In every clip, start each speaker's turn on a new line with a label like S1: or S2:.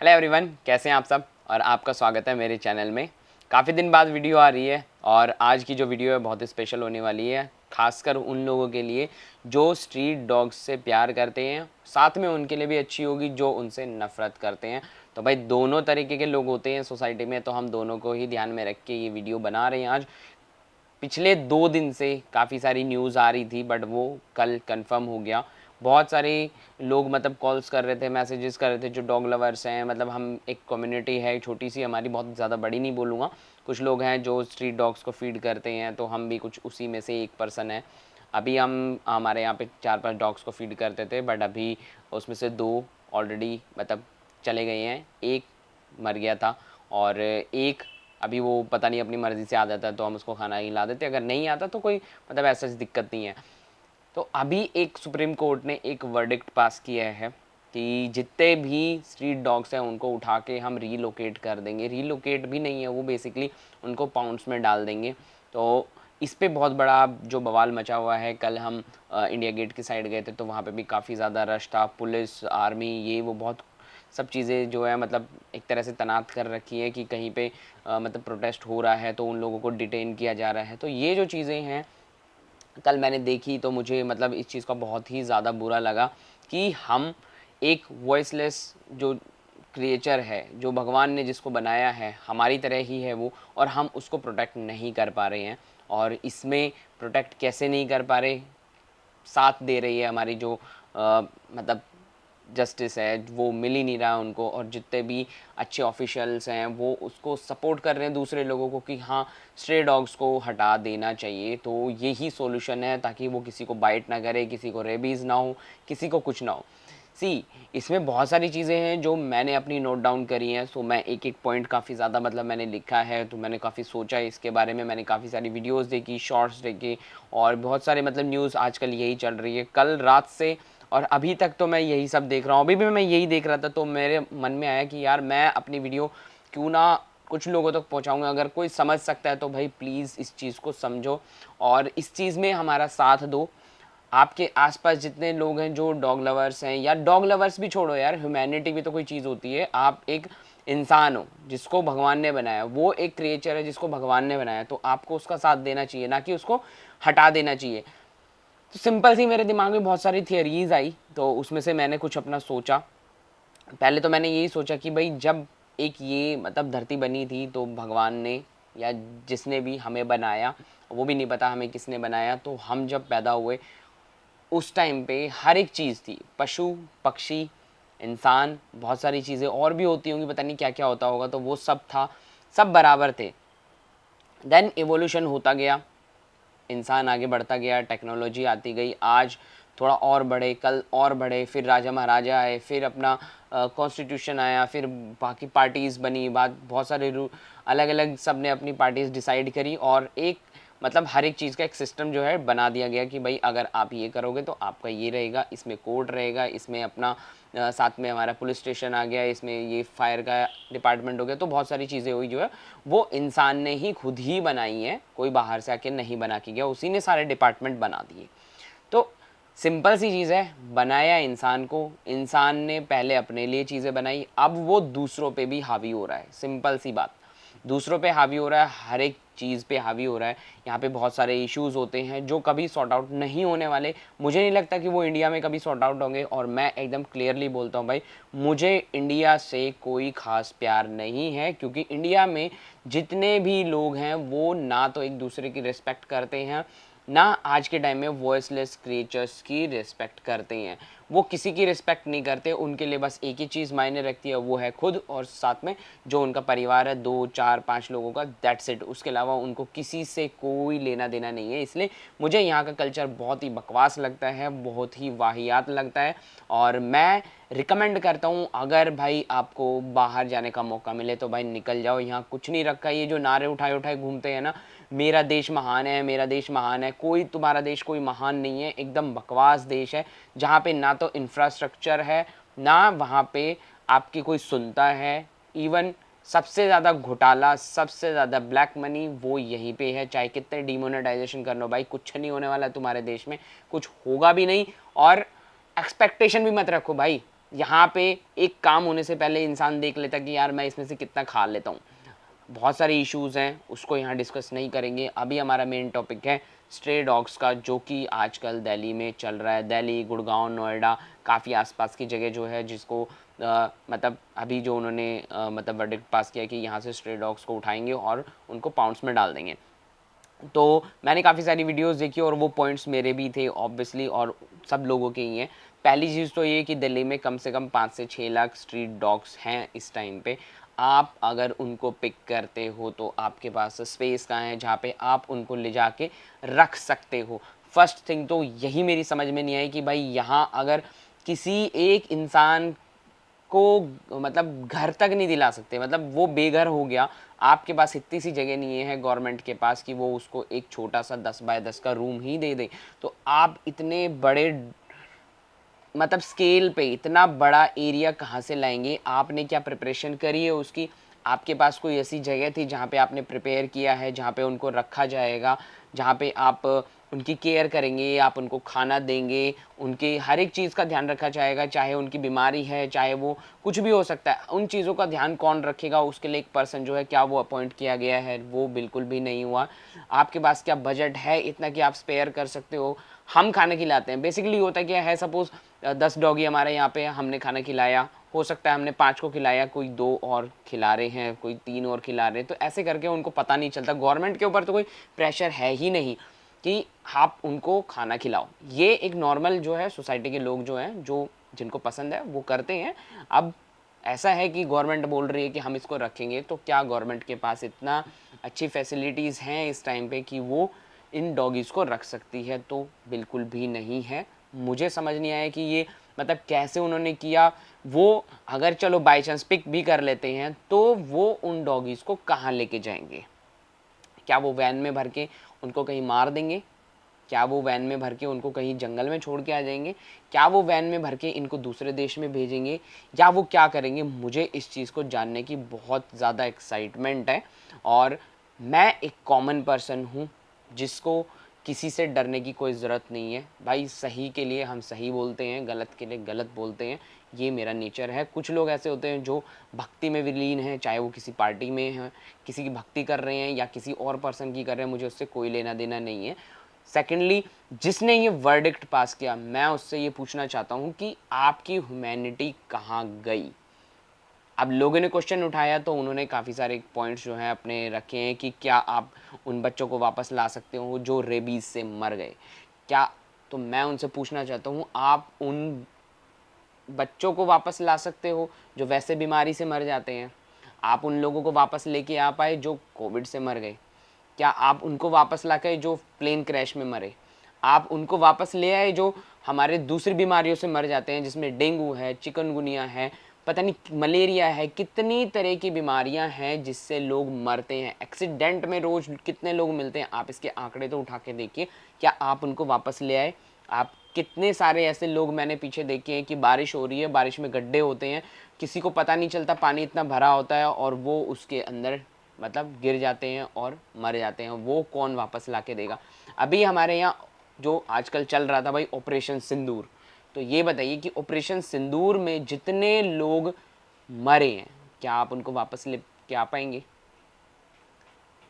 S1: Hello everyone, कैसे हैं आप सब। और आपका स्वागत है मेरे चैनल में। काफ़ी दिन बाद वीडियो आ रही है और आज की जो वीडियो है बहुत ही स्पेशल होने वाली है, खासकर उन लोगों के लिए जो स्ट्रीट डॉग्स से प्यार करते हैं, साथ में उनके लिए भी अच्छी होगी जो उनसे नफ़रत करते हैं। तो भाई दोनों तरीके के लोग होते हैं सोसाइटी में, तो हम दोनों को ही ध्यान में रख के ये वीडियो बना रहे हैं आज। पिछले 2 दिन से काफ़ी सारी न्यूज़ आ रही थी बट वो कल कंफर्म हो गया। बहुत सारे लोग मतलब कॉल्स कर रहे थे, मैसेजेस कर रहे थे जो डॉग लवर्स हैं। मतलब हम एक कम्युनिटी है छोटी सी हमारी, बहुत ज़्यादा बड़ी नहीं बोलूँगा। कुछ लोग हैं जो स्ट्रीट डॉग्स को फीड करते हैं, तो हम भी कुछ उसी में से एक पर्सन है। अभी हम हमारे यहाँ पे 4-5 डॉग्स को फीड करते थे बट अभी उसमें से 2 ऑलरेडी मतलब चले गए हैं। एक मर गया था और एक अभी वो पता नहीं अपनी मर्ज़ी से आ जाता है तो हम उसको खाना ही ला देते, अगर नहीं आता तो कोई मतलब ऐसा दिक्कत नहीं है। तो अभी एक सुप्रीम कोर्ट ने एक वर्डिक्ट पास किया है कि जितने भी स्ट्रीट डॉग्स हैं उनको उठा के हम रीलोकेट कर देंगे। रीलोकेट भी नहीं है वो, बेसिकली उनको पाउंड्स में डाल देंगे। तो इस पे बहुत बड़ा जो बवाल मचा हुआ है। कल हम इंडिया गेट की साइड गए थे तो वहाँ पे भी काफ़ी ज़्यादा रश था, पुलिस आर्मी ये वो बहुत सब चीज़ें जो है मतलब एक तरह से तैनात कर रखी है कि कहीं पे मतलब प्रोटेस्ट हो रहा है तो उन लोगों को डिटेन किया जा रहा है। तो ये जो चीज़ें हैं कल मैंने देखी तो मुझे मतलब इस चीज़ का बहुत ही ज़्यादा बुरा लगा कि हम एक वॉइसलेस जो क्रिएचर है, जो भगवान ने जिसको बनाया है हमारी तरह ही है वो, और हम उसको प्रोटेक्ट नहीं कर पा रहे हैं। और इसमें प्रोटेक्ट कैसे नहीं कर पा रहे, साथ दे रही है हमारी जो मतलब जस्टिस है वो मिल ही नहीं रहा है उनको। और जितने भी अच्छे ऑफिशियल्स हैं वो उसको सपोर्ट कर रहे हैं दूसरे लोगों को कि हाँ स्ट्रे डॉग्स को हटा देना चाहिए। तो यही सॉल्यूशन है ताकि वो किसी को बाइट ना करे, किसी को रेबीज़ ना हो, किसी को कुछ ना हो। सी इसमें बहुत सारी चीज़ें हैं जो मैंने अपनी नोट डाउन करी हैं। सो मैं एक एक पॉइंट काफ़ी ज़्यादा मतलब मैंने लिखा है, तो मैंने काफ़ी सोचा इसके बारे में। मैंने काफ़ी सारी वीडियोस देखी, शॉर्ट्स देखे और बहुत सारे मतलब न्यूज़ आजकल यही चल रही है कल रात से। और अभी तक तो मैं यही सब देख रहा हूँ, अभी भी मैं यही देख रहा था। तो मेरे मन में आया कि यार मैं अपनी वीडियो क्यों ना कुछ लोगों तक पहुँचाऊँगा। अगर कोई समझ सकता है तो भाई प्लीज़ इस चीज़ को समझो और इस चीज़ में हमारा साथ दो। आपके आसपास जितने लोग हैं जो डॉग लवर्स हैं, या डॉग लवर्स भी छोड़ो यार, ह्यूमैनिटी भी तो कोई चीज़ होती है। आप एक इंसान हो जिसको भगवान ने बनाया, वो एक क्रिएचर है जिसको भगवान ने बनाया, तो आपको उसका साथ देना चाहिए, ना कि उसको हटा देना चाहिए। तो सिंपल सी मेरे दिमाग में बहुत सारी थियरीज आई, तो उसमें से मैंने कुछ अपना सोचा। पहले तो मैंने यही सोचा कि भाई जब एक ये मतलब धरती बनी थी तो भगवान ने या जिसने भी हमें बनाया, वो भी नहीं पता हमें किसने बनाया, तो हम जब पैदा हुए उस टाइम पे हर एक चीज़ थी, पशु पक्षी इंसान, बहुत सारी चीज़ें और भी होती होंगी, पता नहीं क्या क्या होता होगा, तो वो सब था, सब बराबर थे। देन इवोल्यूशन होता गया, इंसान आगे बढ़ता गया, टेक्नोलॉजी आती गई, आज थोड़ा और बढ़े, कल और बढ़े, फिर राजा महाराजा आए, फिर अपना कॉन्स्टिट्यूशन आया, फिर बाकी पार्टीज़ बनी, बात बहुत सारे अलग अलग सब ने अपनी पार्टीज़ डिसाइड करी और एक मतलब हर एक चीज़ का एक सिस्टम जो है बना दिया गया कि भाई अगर आप ये करोगे तो आपका ये रहेगा, इसमें कोर्ट रहेगा, इसमें अपना साथ में हमारा पुलिस स्टेशन आ गया, इसमें ये फायर का डिपार्टमेंट हो गया। तो बहुत सारी चीज़ें हुई जो है वो इंसान ने ही खुद ही बनाई हैं, कोई बाहर से आके नहीं बना के गया, उसी ने सारे डिपार्टमेंट बना दिए। तो सिंपल सी चीज़ है, बनाया इंसान को, इंसान ने पहले अपने लिए चीज़ें बनाई, अब वो दूसरों पे भी हावी हो रहा है। सिंपल सी बात, दूसरों पे हावी हो रहा है, हर एक चीज़ पे हावी हो रहा है। यहाँ पे बहुत सारे इश्यूज़ होते हैं जो कभी सॉर्ट आउट नहीं होने वाले। मुझे नहीं लगता कि वो इंडिया में कभी सॉर्ट आउट होंगे। और मैं एकदम क्लियरली बोलता हूँ भाई, मुझे इंडिया से कोई ख़ास प्यार नहीं है, क्योंकि इंडिया में जितने भी लोग हैं वो ना तो एक दूसरे की रिस्पेक्ट करते हैं, ना आज के टाइम में वॉइसलेस क्रिएचर्स की रिस्पेक्ट करते हैं। वो किसी की रिस्पेक्ट नहीं करते, उनके लिए बस एक ही चीज़ मायने रखती है, वो है खुद और साथ में जो उनका परिवार है, 2 4 5 लोगों का, दैट्स इट। उसके अलावा उनको किसी से कोई लेना देना नहीं है। इसलिए मुझे यहाँ का कल्चर बहुत ही बकवास लगता है, बहुत ही वाहियात लगता है। और मैं रिकमेंड करता हूँ, अगर भाई आपको बाहर जाने का मौका मिले तो भाई निकल जाओ। यहाँ कुछ नहीं रखा। ये जो नारे उठाए उठाए घूमते हैं ना, मेरा देश महान है, मेरा देश महान है, कोई तुम्हारा देश कोई महान नहीं है। एकदम बकवास देश है जहाँ पे ना तो इंफ्रास्ट्रक्चर है, ना वहाँ पे आपकी कोई सुनता है। इवन सबसे ज़्यादा घोटाला, सबसे ज़्यादा ब्लैक मनी वो यहीं पे है। चाहे कितने डिमोनेटाइजेशन कर लो भाई, कुछ नहीं होने वाला तुम्हारे देश में, कुछ होगा भी नहीं। और एक्सपेक्टेशन भी मत रखो भाई, यहाँ पे एक काम होने से पहले इंसान देख लेता कि यार मैं इसमें से कितना खा लेता हूँ। बहुत सारे इश्यूज़ हैं, उसको यहाँ डिस्कस नहीं करेंगे। अभी हमारा मेन टॉपिक है स्ट्रे डॉग्स का, जो कि आजकल दिल्ली में चल रहा है। दिल्ली, गुड़गांव, नोएडा, काफ़ी आसपास की जगह जो है, जिसको मतलब अभी जो उन्होंने मतलब वर्डिक्ट पास किया कि यहाँ से स्ट्रे डॉग्स को उठाएंगे और उनको पाउंड्स में डाल देंगे। तो मैंने काफ़ी सारी वीडियोस देखी और वो पॉइंट्स मेरे भी थे ऑब्वियसली, और सब लोगों के ही हैं। पहली चीज़ तो ये कि दिल्ली में कम से कम 5 से 6 लाख स्ट्रीट डॉग्स हैं इस टाइम पे। आप अगर उनको पिक करते हो तो आपके पास स्पेस कहाँ है जहाँ पे आप उनको ले जाके रख सकते हो। फर्स्ट थिंग तो यही मेरी समझ में नहीं आई कि भाई यहाँ अगर किसी एक इंसान को मतलब घर तक नहीं दिला सकते, मतलब वो बेघर हो गया, आपके पास इतनी सी जगह नहीं है गवर्नमेंट के पास कि वो उसको एक छोटा सा 10 बाय 10 का रूम ही दे दे, तो आप इतने बड़े मतलब स्केल पे इतना बड़ा एरिया कहाँ से लाएंगे? आपने क्या प्रिपरेशन करी है उसकी? आपके पास कोई ऐसी जगह थी जहाँ पे आपने प्रिपेयर किया है, जहाँ पे उनको रखा जाएगा, जहाँ पे आप उनकी केयर करेंगे, आप उनको खाना देंगे, उनकी हर एक चीज़ का ध्यान रखा जाएगा, चाहे उनकी बीमारी है, चाहे वो कुछ भी हो सकता है, उन चीज़ों का ध्यान कौन रखेगा? उसके लिए एक पर्सन जो है, क्या वो अपॉइंट किया गया है? वो बिल्कुल भी नहीं हुआ। आपके पास क्या बजट है इतना कि आप स्पेयर कर सकते हो? हम खाना खिलाते हैं, बेसिकली होता क्या है, सपोज़ 10 डॉगी हमारे यहाँ पे, हमने खाना खिलाया, हो सकता है हमने 5 को खिलाया, कोई 2 और खिला रहे हैं, कोई 3 और खिला रहे हैं, तो ऐसे करके उनको पता नहीं चलता। गवर्नमेंट के ऊपर तो कोई प्रेशर है ही नहीं कि आप उनको खाना खिलाओ। ये एक नॉर्मल जो है सोसाइटी के लोग जो हैं, जो जिनको पसंद है वो करते हैं। अब ऐसा है कि गवर्नमेंट बोल रही है कि हम इसको रखेंगे, तो क्या गवर्नमेंट के पास इतना अच्छी फैसिलिटीज़ हैं इस टाइम पे कि वो इन डॉगीज़ को रख सकती है? तो बिल्कुल भी नहीं है। मुझे समझ नहीं आया कि ये मतलब कैसे उन्होंने किया। वो अगर चलो बाई चांस पिक भी कर लेते हैं, तो वो उन डॉगीज़ को कहाँ लेके जाएंगे? क्या वो वैन में भर के उनको कहीं मार देंगे? क्या वो वैन में भर के उनको कहीं जंगल में छोड़ के आ जाएंगे? क्या वो वैन में भर के इनको दूसरे देश में भेजेंगे, या वो क्या करेंगे? मुझे इस चीज़ को जानने की बहुत ज़्यादा एक्साइटमेंट है। और मैं एक कॉमन पर्सन हूँ जिसको किसी से डरने की कोई ज़रूरत नहीं है भाई। सही के लिए हम सही बोलते हैं, गलत के लिए गलत बोलते हैं, ये मेरा नेचर है। कुछ लोग ऐसे होते हैं जो भक्ति में विलीन हैं, चाहे वो किसी पार्टी में हैं, किसी की भक्ति कर रहे हैं या किसी और पर्सन की कर रहे हैं, मुझे उससे कोई लेना देना नहीं है। सेकेंडली, जिसने ये वर्डिक्ट पास किया, मैं उससे ये पूछना चाहता हूँ कि आपकी ह्यूमैनिटी कहाँ गई? अब लोगों ने क्वेश्चन उठाया तो उन्होंने काफ़ी सारे पॉइंट्स जो हैं अपने रखे हैं कि क्या आप उन बच्चों को वापस ला सकते हो जो रेबीज़ से मर गए? क्या? तो मैं उनसे पूछना चाहता हूँ, आप उन बच्चों को वापस ला सकते हो जो वैसे बीमारी से मर जाते हैं? आप उन लोगों को वापस लेके आ पाए जो कोविड से मर गए? क्या आप उनको वापस ला के जो प्लेन क्रैश में मरे? आप उनको वापस ले आए जो हमारे दूसरी बीमारियों से मर जाते हैं, जिसमें डेंगू है, चिकनगुनिया है, पता नहीं मलेरिया है, कितनी तरह की बीमारियां हैं जिससे लोग मरते हैं। एक्सीडेंट में रोज कितने लोग मिलते हैं, आप इसके आंकड़े तो उठा के देखिए। क्या आप उनको वापस ले आए? आप कितने सारे ऐसे लोग मैंने पीछे देखे हैं कि बारिश हो रही है, बारिश में गड्ढे होते हैं, किसी को पता नहीं चलता, पानी इतना भरा होता है और वो उसके अंदर मतलब गिर जाते हैं और मर जाते हैं। वो कौन वापस ला के देगा? अभी हमारे यहाँ जो आजकल चल रहा था भाई, ऑपरेशन सिंदूर, तो ये बताइए कि ऑपरेशन सिंदूर में जितने लोग मरे हैं, क्या आप उनको वापस ले के आ पाएंगे?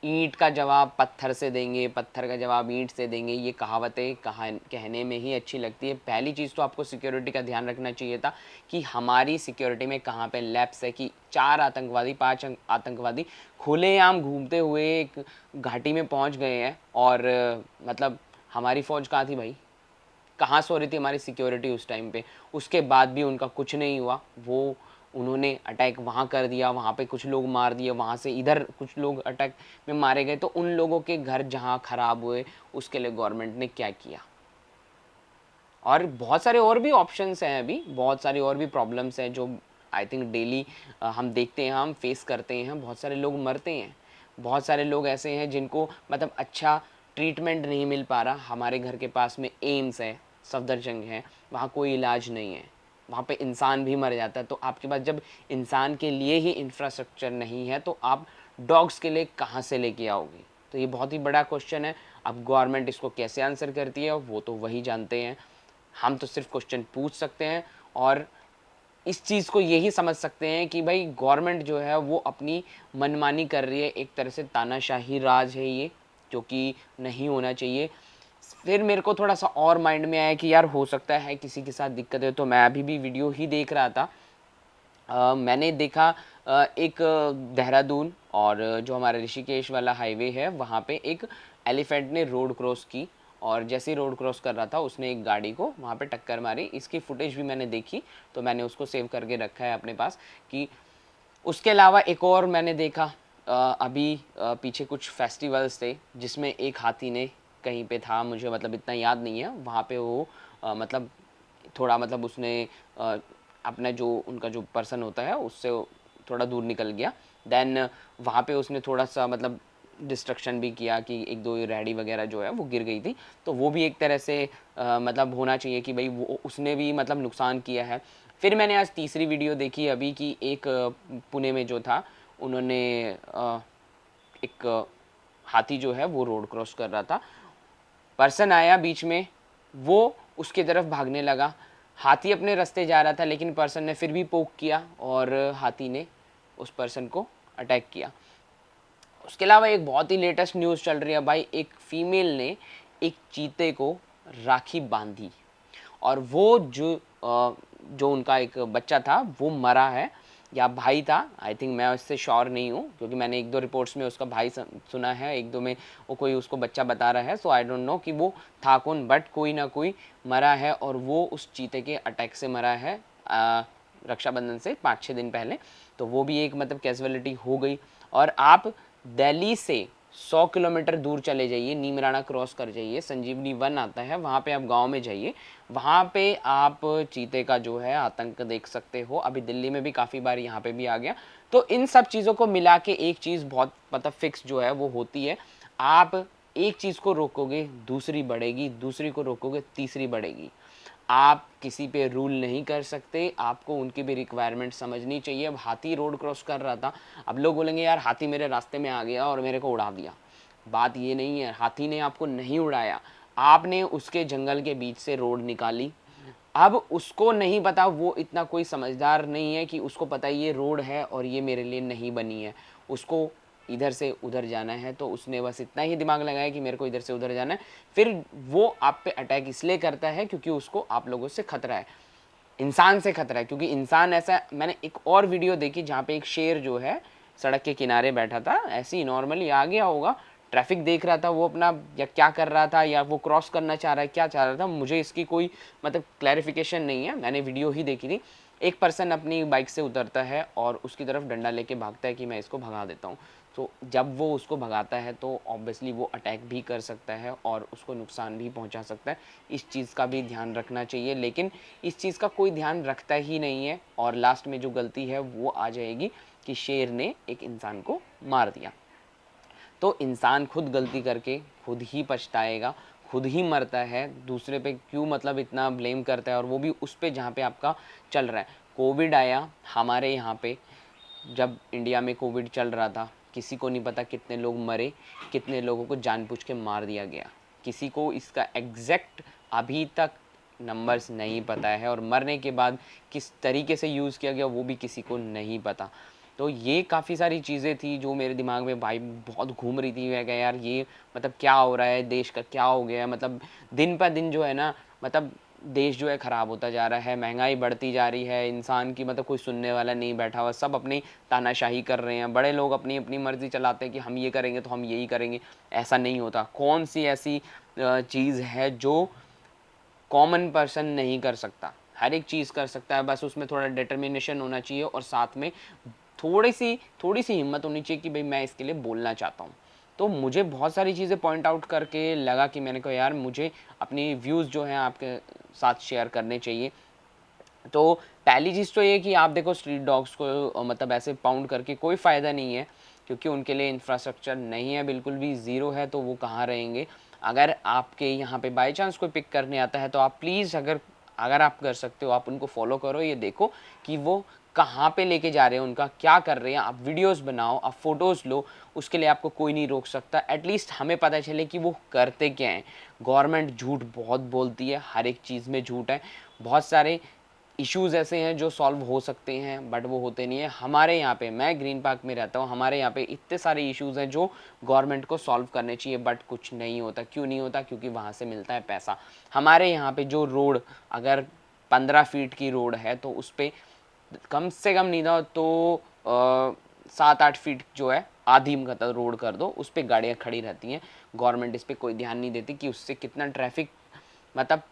S1: ईंट का जवाब पत्थर से देंगे, पत्थर का जवाब ईंट से देंगे, ये कहावतें कहने में ही अच्छी लगती है। पहली चीज़ तो आपको सिक्योरिटी का ध्यान रखना चाहिए था कि हमारी सिक्योरिटी में कहाँ पे लैप्स है कि 4 आतंकवादी 5 आतंकवादी खुलेआम घूमते हुए एक घाटी में पहुँच गए हैं, और मतलब हमारी फ़ौज कहाँ थी भाई? कहाँ सो रही थी हमारी सिक्योरिटी उस टाइम पे? उसके बाद भी उनका कुछ नहीं हुआ। वो उन्होंने अटैक वहाँ कर दिया, वहाँ पे कुछ लोग मार दिए, वहाँ से इधर कुछ लोग अटैक में मारे गए। तो उन लोगों के घर जहाँ ख़राब हुए, उसके लिए गवर्नमेंट ने क्या किया? और बहुत सारे और भी ऑप्शंस हैं, अभी बहुत सारी और भी प्रॉब्लम्स हैं जो आई थिंक डेली हम देखते हैं, हम फेस करते हैं। बहुत सारे लोग मरते हैं, बहुत सारे लोग ऐसे हैं जिनको मतलब अच्छा ट्रीटमेंट नहीं मिल पा रहा। हमारे घर के पास में एम्स है, सफदरजंग है, वहाँ कोई इलाज नहीं है, वहाँ पे इंसान भी मर जाता है। तो आपके पास जब इंसान के लिए ही इंफ्रास्ट्रक्चर नहीं है, तो आप डॉग्स के लिए कहाँ से लेके आओगे? तो ये बहुत ही बड़ा क्वेश्चन है। अब गवर्नमेंट इसको कैसे आंसर करती है वो तो वही जानते हैं, हम तो सिर्फ क्वेश्चन पूछ सकते हैं। और इस चीज़ को यही समझ सकते हैं कि भाई गवर्नमेंट जो है वो अपनी मनमानी कर रही है, एक तरह से तानाशाही राज है ये, जो कि नहीं होना चाहिए। फिर मेरे को थोड़ा सा और माइंड में आया कि यार हो सकता है किसी के साथ दिक्कत है, तो मैं अभी भी वीडियो ही देख रहा था। मैंने देखा एक देहरादून और जो हमारा ऋषिकेश वाला हाईवे है वहाँ पे एक एलिफेंट ने रोड क्रॉस की, और जैसे ही रोड क्रॉस कर रहा था उसने एक गाड़ी को वहाँ पे टक्कर मारी। इसकी फुटेज भी मैंने देखी, तो मैंने उसको सेव करके रखा है अपने पास। कि उसके अलावा एक और मैंने देखा अभी पीछे कुछ फेस्टिवल्स थे जिसमें एक हाथी ने कहीं पे था, मुझे मतलब इतना याद नहीं है, वहाँ पे वो मतलब थोड़ा मतलब उसने अपना जो उनका जो पर्सन होता है उससे थोड़ा दूर निकल गया। देन वहाँ पे उसने थोड़ा सा मतलब डिस्ट्रक्शन भी किया कि एक दो रेहड़ी वगैरह जो है वो गिर गई थी, तो वो भी एक तरह से मतलब होना चाहिए कि भाई वो उसने भी मतलब नुकसान किया है। फिर मैंने आज तीसरी वीडियो देखी अभी कि एक पुणे में जो था उन्होंने एक हाथी जो है वो रोड क्रॉस कर रहा था, पर्सन आया बीच में, वो उसकी तरफ भागने लगा, हाथी अपने रास्ते जा रहा था लेकिन पर्सन ने फिर भी पोक किया और हाथी ने उस पर्सन को अटैक किया। उसके अलावा एक बहुत ही लेटेस्ट न्यूज़ चल रही है भाई, एक फीमेल ने एक चीते को राखी बांधी और वो जो उनका एक बच्चा था वो मरा है या भाई था, आई थिंक, मैं उससे श्योर नहीं हूँ क्योंकि मैंने एक दो रिपोर्ट्स में उसका भाई सुना है, एक दो में वो कोई उसको बच्चा बता रहा है, सो आई डोंट नो कि वो था कौन, बट कोई ना कोई मरा है और वो उस चीते के अटैक से मरा है रक्षाबंधन से 5-6 दिन पहले। तो वो भी एक मतलब कैजुअलिटी हो गई। और आप दिल्ली से 100 किलोमीटर दूर चले जाइए, नीमराना क्रॉस कर जाइए, संजीवनी वन आता है, वहाँ पे आप गांव में जाइए, वहाँ पे आप चीते का जो है आतंक देख सकते हो। अभी दिल्ली में भी काफ़ी बार यहाँ पे भी आ गया। तो इन सब चीज़ों को मिला के एक चीज़ बहुत मतलब फिक्स जो है वो होती है, आप एक चीज़ को रोकोगे दूसरी बढ़ेगी, दूसरी को रोकोगे तीसरी बढ़ेगी। आप किसी पे रूल नहीं कर सकते, आपको उनकी भी रिक्वायरमेंट समझनी चाहिए। अब हाथी रोड क्रॉस कर रहा था, अब लोग बोलेंगे यार हाथी मेरे रास्ते में आ गया और मेरे को उड़ा दिया। बात ये नहीं है, हाथी ने आपको नहीं उड़ाया, आपने उसके जंगल के बीच से रोड निकाली। अब उसको नहीं पता, वो इतना कोई समझदार नहीं है कि उसको पता ये रोड है और ये मेरे लिए नहीं बनी है, उसको इधर से उधर जाना है, तो उसने बस इतना ही दिमाग लगाया कि मेरे को इधर से उधर जाना है। फिर वो आप पे अटैक इसलिए करता है क्योंकि उसको आप लोगों से खतरा है, इंसान से खतरा है, क्योंकि इंसान ऐसा। मैंने एक और वीडियो देखी जहाँ पे एक शेर जो है सड़क के किनारे बैठा था, ऐसे ही नॉर्मली आ गया होगा, ट्रैफिक देख रहा था वो अपना, या क्या कर रहा था, या वो क्रॉस करना चाह रहा है, क्या चाह रहा था, मुझे इसकी कोई मतलब क्लैरिफिकेशन नहीं है, मैंने वीडियो ही देखी थी। एक पर्सन अपनी बाइक से उतरता है और उसकी तरफ डंडा लेके भागता है कि मैं इसको भगा देता हूँ। तो जब वो उसको भगाता है तो ऑब्वियसली वो अटैक भी कर सकता है और उसको नुकसान भी पहुंचा सकता है। इस चीज़ का भी ध्यान रखना चाहिए, लेकिन इस चीज़ का कोई ध्यान रखता ही नहीं है और लास्ट में जो गलती है वो आ जाएगी कि शेर ने एक इंसान को मार दिया। तो इंसान खुद गलती करके खुद ही पछताएगा, खुद ही मरता है, दूसरे पे क्यों मतलब इतना ब्लेम करता है, और वो भी उस पे जहाँ पे आपका चल रहा है। कोविड आया हमारे यहाँ पे, जब इंडिया में कोविड चल रहा था, किसी को नहीं पता कितने लोग मरे, कितने लोगों को जानबूझ के मार दिया गया, किसी को इसका एग्जैक्ट अभी तक नंबर्स नहीं पता है, और मरने के बाद किस तरीके से यूज़ किया गया वो भी किसी को नहीं पता। तो ये काफ़ी सारी चीज़ें थी जो मेरे दिमाग में भाई बहुत घूम रही थी। मैं कहा यार ये मतलब क्या हो रहा है, देश का क्या हो गया है, मतलब दिन पर दिन जो है ना, मतलब देश जो है ख़राब होता जा रहा है, महंगाई बढ़ती जा रही है, इंसान की मतलब कोई सुनने वाला नहीं बैठा हुआ, सब अपनी तानाशाही कर रहे हैं, बड़े लोग अपनी अपनी मर्ज़ी चलाते हैं कि हम ये करेंगे तो हम यही करेंगे। ऐसा नहीं होता। कौन सी ऐसी चीज़ है जो कॉमन पर्सन नहीं कर सकता? हर एक चीज़ कर सकता है, बस उसमें थोड़ा डिटर्मिनेशन होना चाहिए और साथ में थोड़ी सी हिम्मत होनी चाहिए कि भाई मैं इसके लिए बोलना चाहता हूँ। तो मुझे बहुत सारी चीज़ें पॉइंट आउट करके लगा कि मैंने कहा यार मुझे अपनी व्यूज़ जो हैं आपके साथ शेयर करने चाहिए। तो पहली चीज़ तो ये कि आप देखो स्ट्रीट डॉग्स को मतलब ऐसे पाउंड करके कोई फ़ायदा नहीं है, क्योंकि उनके लिए इंफ्रास्ट्रक्चर नहीं है, बिल्कुल भी ज़ीरो है, तो वो कहाँ रहेंगे। अगर आपके यहाँ पे बाई चांस कोई पिक करने आता है तो आप प्लीज़, अगर अगर आप कर सकते हो आप उनको फॉलो करो, ये देखो कि वो कहाँ पे लेके जा रहे हैं, उनका क्या कर रहे हैं, आप वीडियोस बनाओ, आप फ़ोटोज़ लो, उसके लिए आपको कोई नहीं रोक सकता। एटलीस्ट हमें पता चले कि वो करते क्या हैं। गवर्नमेंट झूठ बहुत बोलती है, हर एक चीज़ में झूठ है। बहुत सारे इश्यूज़ ऐसे हैं जो सॉल्व हो सकते हैं बट वो होते नहीं हैं। हमारे यहाँ पे, मैं ग्रीन पार्क में रहता हूँ, हमारे यहाँ पे इतने सारे इश्यूज़ हैं जो गवर्नमेंट को सॉल्व करने चाहिए बट कुछ नहीं होता। क्यों नहीं होता? क्योंकि वहाँ से मिलता है पैसा। हमारे यहाँ पे जो रोड अगर 15 फीट की रोड है तो उस पर कम से कम नहीं था तो 7-8 फीट जो है आधी मतलब रोड कर दो, उस पर गाड़ियाँ खड़ी रहती हैं। गवर्नमेंट इस पर कोई ध्यान नहीं देती कि उससे कितना ट्रैफिक मतलब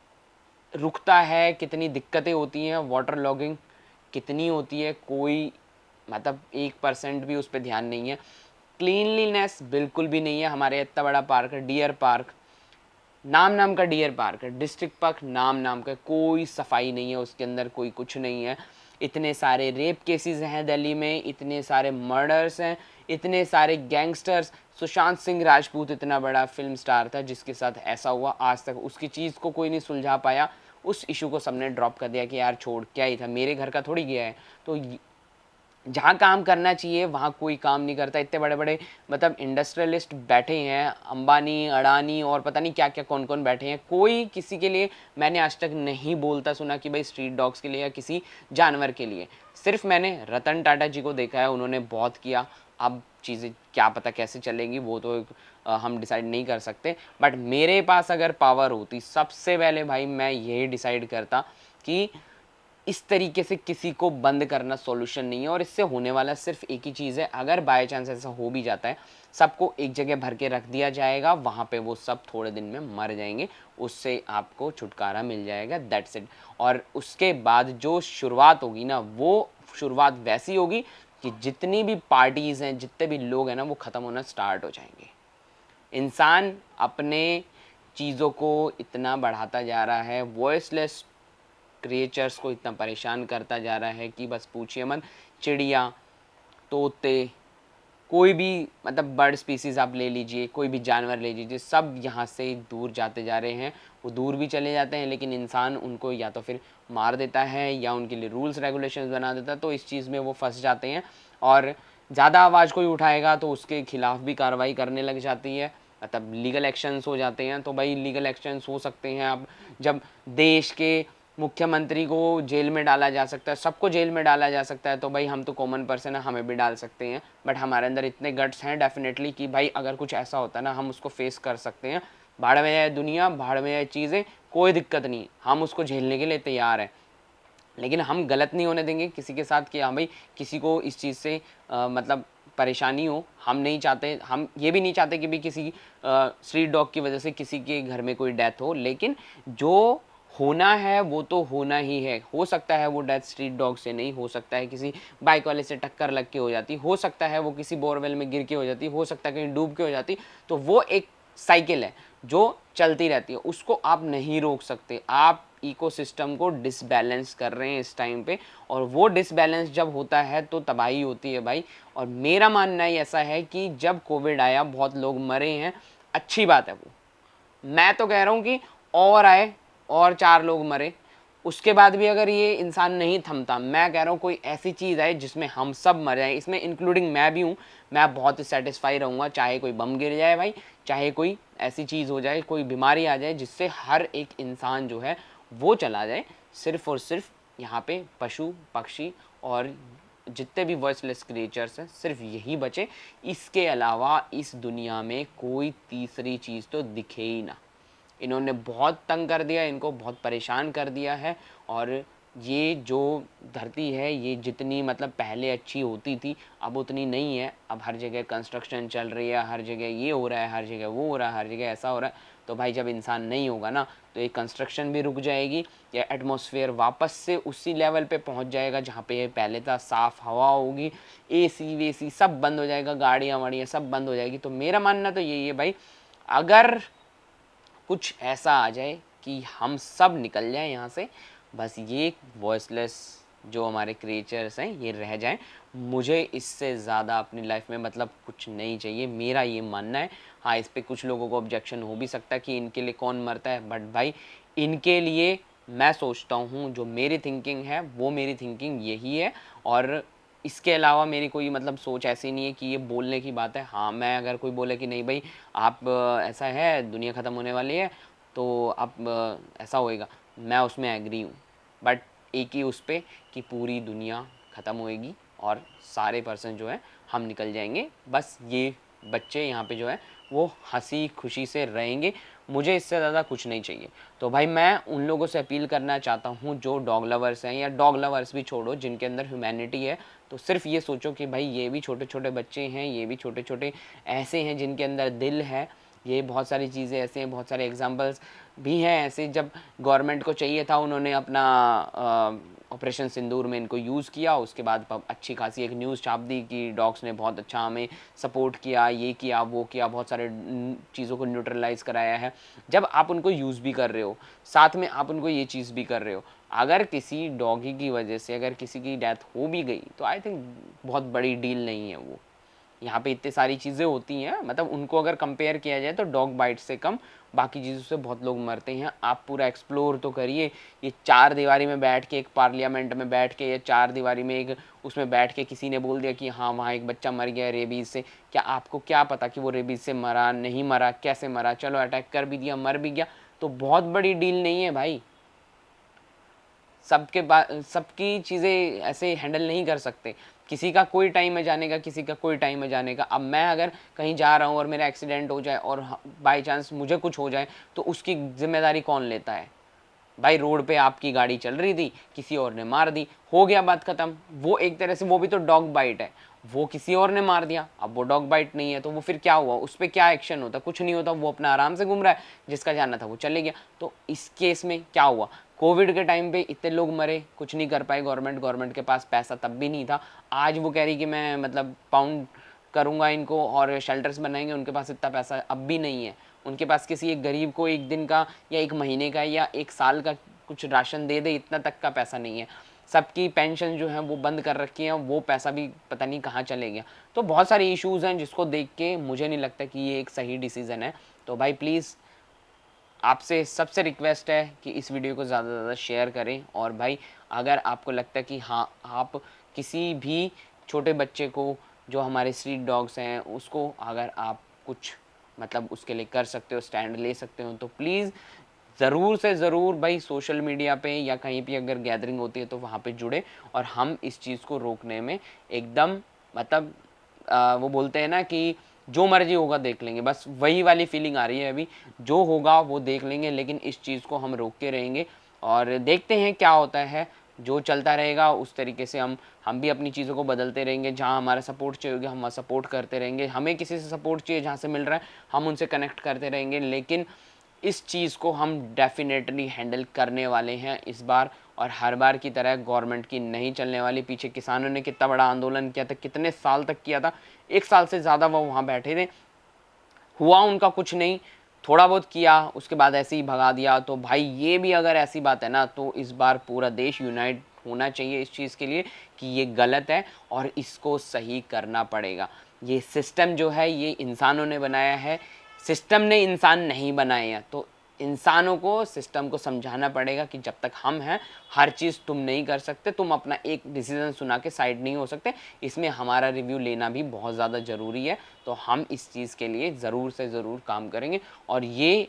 S1: रुकता है, कितनी दिक्कतें होती हैं, वाटर लॉगिंग कितनी होती है, कोई मतलब 1% भी उस पर ध्यान नहीं है। क्लीनलीनेस बिल्कुल भी नहीं है। हमारे इतना बड़ा पार्क है, डियर पार्क, नाम नाम का डियर पार्क है, डिस्ट्रिक्ट पार्क नाम नाम का, कोई सफाई नहीं है उसके अंदर, कोई कुछ नहीं है। इतने सारे रेप केसेस हैं दिल्ली में, इतने सारे मर्डर्स हैं, इतने सारे गैंगस्टर्स। सुशांत सिंह राजपूत इतना बड़ा फिल्म स्टार था जिसके साथ ऐसा हुआ, आज तक उसकी चीज़ को कोई नहीं सुलझा पाया। उस इशू को सबने ड्रॉप कर दिया कि यार छोड़, क्या ही था, मेरे घर का थोड़ी गया है। तो जहाँ काम करना चाहिए वहाँ कोई काम नहीं करता। इतने बड़े बड़े मतलब इंडस्ट्रियलिस्ट बैठे हैं, अंबानी, अडानी और पता नहीं क्या क्या कौन कौन बैठे हैं, कोई किसी के लिए मैंने आज तक नहीं बोलता सुना कि भाई स्ट्रीट डॉग्स के लिए या किसी जानवर के लिए। सिर्फ मैंने रतन टाटा जी को देखा है, उन्होंने बहुत किया। अब चीज़ें क्या पता कैसे चलेंगी, वो तो हम डिसाइड नहीं कर सकते। बट मेरे पास अगर पावर होती, सबसे पहले भाई मैं यही डिसाइड करता कि इस तरीके से किसी को बंद करना सॉल्यूशन नहीं है। और इससे होने वाला सिर्फ एक ही चीज़ है, अगर बाय चांस ऐसा हो भी जाता है, सबको एक जगह भर के रख दिया जाएगा, वहाँ पे वो सब थोड़े दिन में मर जाएंगे, उससे आपको छुटकारा मिल जाएगा, दैट्स इट। और उसके बाद जो शुरुआत होगी ना, वो शुरुआत वैसी होगी कि जितनी भी पार्टीज़ हैं, जितने भी लोग हैं ना, वो ख़त्म होना स्टार्ट हो जाएंगे। इंसान अपने चीज़ों को इतना बढ़ाता जा रहा है, वॉइसलेस क्रिएचर्स को इतना परेशान करता जा रहा है कि बस पूछिए मत। चिड़िया, तोते, कोई भी मतलब बर्ड स्पीसीज़ आप ले लीजिए, कोई भी जानवर ले लीजिए, सब यहाँ से दूर जाते जा रहे हैं। वो दूर भी चले जाते हैं लेकिन इंसान उनको या तो फिर मार देता है या उनके लिए रूल्स रेगुलेशंस बना देता है, तो इस चीज़ में वो फंस जाते हैं। और ज़्यादा आवाज़ कोई उठाएगा तो उसके खिलाफ भी कार्रवाई करने लग जाती है, मतलब लीगल एक्शंस हो जाते हैं। तो भाई लीगल एक्शंस हो सकते हैं। अब जब देश के मुख्यमंत्री को जेल में डाला जा सकता है, सबको जेल में डाला जा सकता है, तो भाई हम तो कॉमन पर्सन है, हमें भी डाल सकते हैं। बट हमारे अंदर इतने गट्स हैं डेफिनेटली कि भाई अगर कुछ ऐसा होता है ना, हम उसको फेस कर सकते हैं। भाड़ में जाए दुनिया, भाड़ में जाए चीज़ें, कोई दिक्कत नहीं, हम उसको झेलने के लिए तैयार हैं। लेकिन हम गलत नहीं होने देंगे किसी के साथ कि हाँ भाई किसी को इस चीज़ से मतलब परेशानी हो। हम नहीं चाहते, हम ये भी नहीं चाहते कि भी किसी स्ट्रीट डॉग की वजह से किसी के घर में कोई डेथ हो। लेकिन जो होना है वो तो होना ही है। हो सकता है वो डेथ स्ट्रीट डॉग से नहीं, हो सकता है किसी बाइक वाले से टक्कर लग के हो जाती, हो सकता है वो किसी बोरवेल में गिर के हो जाती, हो सकता है कहीं डूब के हो जाती। तो वो एक साइकिल है जो चलती रहती है, उसको आप नहीं रोक सकते। आप इकोसिस्टम को डिसबैलेंस कर रहे हैं इस टाइम पे, और वो डिसबैलेंस जब होता है तो तबाही होती है भाई। और मेरा मानना ही ऐसा है कि जब कोविड आया बहुत लोग मरे हैं, अच्छी बात है वो, मैं तो कह रहा हूँ कि और आए और 4 लोग मरे, उसके बाद भी अगर ये इंसान नहीं थमता, मैं कह रहा हूँ कोई ऐसी चीज़ आए जिसमें हम सब मर जाएं, इसमें इंक्लूडिंग मैं भी हूँ। मैं बहुत ही सेटिस्फाई रहूँगा, चाहे कोई बम गिर जाए भाई, चाहे कोई ऐसी चीज़ हो जाए, कोई बीमारी आ जाए जिससे हर एक इंसान जो है वो चला जाए। सिर्फ़ और सिर्फ यहाँ पे पशु पक्षी और जितने भी वॉइसलेस क्रिएचर्स हैं सिर्फ यही बचे। इसके अलावा इस दुनिया में कोई तीसरी चीज़ तो दिखे ही ना। इन्होंने बहुत तंग कर दिया, इनको बहुत परेशान कर दिया है। और ये जो धरती है, ये जितनी मतलब पहले अच्छी होती थी अब उतनी नहीं है। अब हर जगह कंस्ट्रक्शन चल रही है, हर जगह ये हो रहा है, हर जगह वो हो रहा है, हर जगह ऐसा हो रहा है। तो भाई जब इंसान नहीं होगा ना, तो ये कंस्ट्रक्शन भी रुक जाएगी, या एटमॉस्फेयर वापस से उसी लेवल पे पहुंच जाएगा जहाँ पे ये पहले था। साफ़ हवा होगी, एसी वेसी सब बंद हो जाएगा, गाड़ियाँ वाड़ियाँ सब बंद हो जाएगी। तो मेरा मानना तो यही है भाई, अगर कुछ ऐसा आ जाए कि हम सब निकल जाएं यहाँ से, बस ये वॉइसलेस जो हमारे क्रिएचर्स हैं ये रह जाएं, मुझे इससे ज़्यादा अपनी लाइफ में मतलब कुछ नहीं चाहिए, मेरा ये मानना है। हाँ, इस पे कुछ लोगों को ऑब्जेक्शन हो भी सकता है कि इनके लिए कौन मरता है, बट भाई इनके लिए मैं सोचता हूँ, जो मेरी थिंकिंग है वो मेरी थिंकिंग यही है। और इसके अलावा मेरी कोई मतलब सोच ऐसी नहीं है कि ये बोलने की बात है। हाँ, मैं अगर कोई बोले कि नहीं भाई आप ऐसा है, दुनिया ख़त्म होने वाली है तो आप ऐसा होएगा, मैं उसमें एग्री हूँ। बट एक ही उस पे कि पूरी दुनिया ख़त्म होएगी और सारे पर्सन जो है हम निकल जाएंगे, बस ये बच्चे यहाँ पे जो है वो हंसी खुशी से रहेंगे, मुझे इससे ज़्यादा कुछ नहीं चाहिए। तो भाई मैं उन लोगों से अपील करना चाहता हूँ जो डॉग लवर्स हैं, या डॉग लवर्स भी छोड़ो, जिनके अंदर ह्यूमैनिटी है, तो सिर्फ ये सोचो कि भाई ये भी छोटे छोटे बच्चे हैं, ये भी छोटे छोटे ऐसे हैं जिनके अंदर दिल है। ये बहुत सारी चीज़ें ऐसे हैं, बहुत सारे एग्जांपल्स भी हैं ऐसे, जब गवर्नमेंट को चाहिए था उन्होंने अपना ऑपरेशन सिंदूर में इनको यूज़ किया, उसके बाद अच्छी खासी एक न्यूज़ छाप दी कि डॉग्स ने बहुत अच्छा हमें सपोर्ट किया, ये किया वो किया, बहुत सारे चीज़ों को न्यूट्रलाइज कराया है। जब आप उनको यूज़ भी कर रहे हो, साथ में आप उनको ये चीज़ भी कर रहे हो, अगर किसी डॉगी की वजह से अगर किसी की डेथ हो भी गई तो आई थिंक बहुत बड़ी डील नहीं है वो। यहाँ पे इतनी सारी चीज़ें होती हैं, मतलब उनको अगर कंपेयर किया जाए तो डॉग बाइट से कम बाकी चीज़ों से बहुत लोग मरते हैं। आप पूरा एक्सप्लोर तो करिए, ये चार दीवारी में बैठ के, एक पार्लियामेंट में बैठ के, या चार दीवारी में एक उसमें बैठ के किसी ने बोल दिया कि हाँ वहाँ एक बच्चा मर गया रेबीज़ से, क्या आपको क्या पता कि वो रेबीज़ से मरा नहीं मरा, कैसे मरा, चलो अटैक कर भी दिया, मर भी गया, तो बहुत बड़ी डील नहीं है भाई। सबकी चीज़ें ऐसे हैंडल नहीं कर सकते, किसी का कोई टाइम है जाने का, किसी का कोई टाइम है जाने का। अब मैं अगर कहीं जा रहा हूँ और मेरा एक्सीडेंट हो जाए और बाई चांस मुझे कुछ हो जाए तो उसकी जिम्मेदारी कौन लेता है? भाई रोड पे आपकी गाड़ी चल रही थी, किसी और ने मार दी, हो गया बात खत्म। वो एक तरह से वो भी तो डॉग बाइट है, वो किसी और ने मार दिया, अब वो डॉग बाइट नहीं है तो वो फिर क्या हुआ, उस पर क्या एक्शन होता? कुछ नहीं होता, वो अपना आराम से घूम रहा है, जिसका जाना था वो चले गया। तो इस केस में क्या हुआ? कोविड के टाइम पे इतने लोग मरे, कुछ नहीं कर पाए गवर्नमेंट के पास पैसा तब भी नहीं था। आज वो कह रही कि मैं मतलब पाउंड करूँगा इनको और शेल्टर्स बनाएंगे, उनके पास इतना पैसा अब भी नहीं है। उनके पास किसी एक गरीब को एक दिन का या एक महीने का या एक साल का कुछ राशन दे दे, इतना तक का पैसा नहीं है। सबकी पेंशन जो है वो बंद कर रखी है, वो पैसा भी पता नहीं कहाँ चले गया। तो बहुत सारे इश्यूज़ हैं जिसको देख के मुझे नहीं लगता कि ये एक सही डिसीज़न है। तो भाई प्लीज़ आपसे सबसे रिक्वेस्ट है कि इस वीडियो को ज़्यादा से ज़्यादा शेयर करें। और भाई अगर आपको लगता है कि हाँ आप किसी भी छोटे बच्चे को, जो हमारे स्ट्रीट डॉग्स हैं, उसको अगर आप कुछ मतलब उसके लिए कर सकते हो, स्टैंड ले सकते हो, तो प्लीज़ ज़रूर से ज़रूर भाई सोशल मीडिया पे या कहीं भी अगर गैदरिंग होती है तो वहाँ पे जुड़े, और हम इस चीज़ को रोकने में एकदम मतलब वो बोलते हैं ना कि जो मर्जी होगा देख लेंगे, बस वही वाली फीलिंग आ रही है अभी, जो होगा वो देख लेंगे, लेकिन इस चीज़ को हम रोक के रहेंगे और देखते हैं क्या होता है। जो चलता रहेगा उस तरीके से हम भी अपनी चीज़ों को बदलते रहेंगे। जहाँ हमारा सपोर्ट चाहिए हम सपोर्ट करते रहेंगे, हमें किसी से सपोर्ट चाहिए जहाँ से मिल रहा है हम उनसे कनेक्ट करते रहेंगे, लेकिन इस चीज़ को हम डेफिनेटली हैंडल करने वाले हैं इस बार, और हर बार की तरह गवर्नमेंट की नहीं चलने वाली। पीछे किसानों ने कितना बड़ा आंदोलन किया था, कितने साल तक किया था, 1 साल से ज़्यादा वो वहाँ बैठे थे, हुआ उनका कुछ नहीं, थोड़ा बहुत किया उसके बाद ऐसे ही भगा दिया। तो भाई ये भी अगर ऐसी बात है ना, तो इस बार पूरा देश यूनाइट होना चाहिए इस चीज़ के लिए कि ये गलत है और इसको सही करना पड़ेगा। ये सिस्टम जो है ये इंसानों ने बनाया है, सिस्टम ने इंसान नहीं बनाए हैं। तो इंसानों को सिस्टम को समझाना पड़ेगा कि जब तक हम हैं हर चीज़ तुम नहीं कर सकते, तुम अपना एक डिसीज़न सुना के साइड नहीं हो सकते, इसमें हमारा रिव्यू लेना भी बहुत ज़्यादा ज़रूरी है। तो हम इस चीज़ के लिए ज़रूर से ज़रूर काम करेंगे, और ये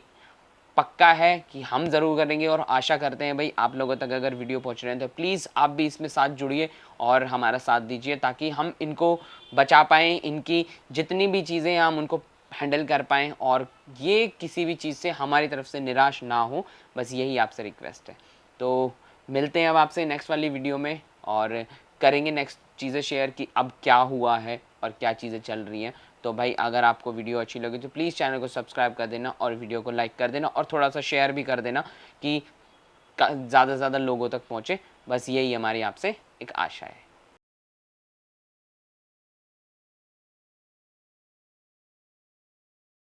S1: पक्का है कि हम ज़रूर करेंगे। और आशा करते हैं भाई आप लोगों तक अगर वीडियो पहुंच रहे हैं तो प्लीज़ आप भी इसमें साथ जुड़िए और हमारा साथ दीजिए, ताकि हम इनको बचा पाएँ, इनकी जितनी भी चीज़ें हैं हम उनको हैंडल कर पाएँ, और ये किसी भी चीज़ से हमारी तरफ से निराश ना हो, बस यही आपसे रिक्वेस्ट है। तो मिलते हैं अब आपसे नेक्स्ट वाली वीडियो में, और करेंगे नेक्स्ट चीज़ें शेयर कि अब क्या हुआ है और क्या चीज़ें चल रही हैं। तो भाई अगर आपको वीडियो अच्छी लगी तो प्लीज़ चैनल को सब्सक्राइब कर देना और वीडियो को लाइक कर देना, और थोड़ा सा शेयर भी कर देना कि ज़्यादा से ज़्यादा लोगों तक पहुँचे। बस यही हमारी आपसे एक आशा है।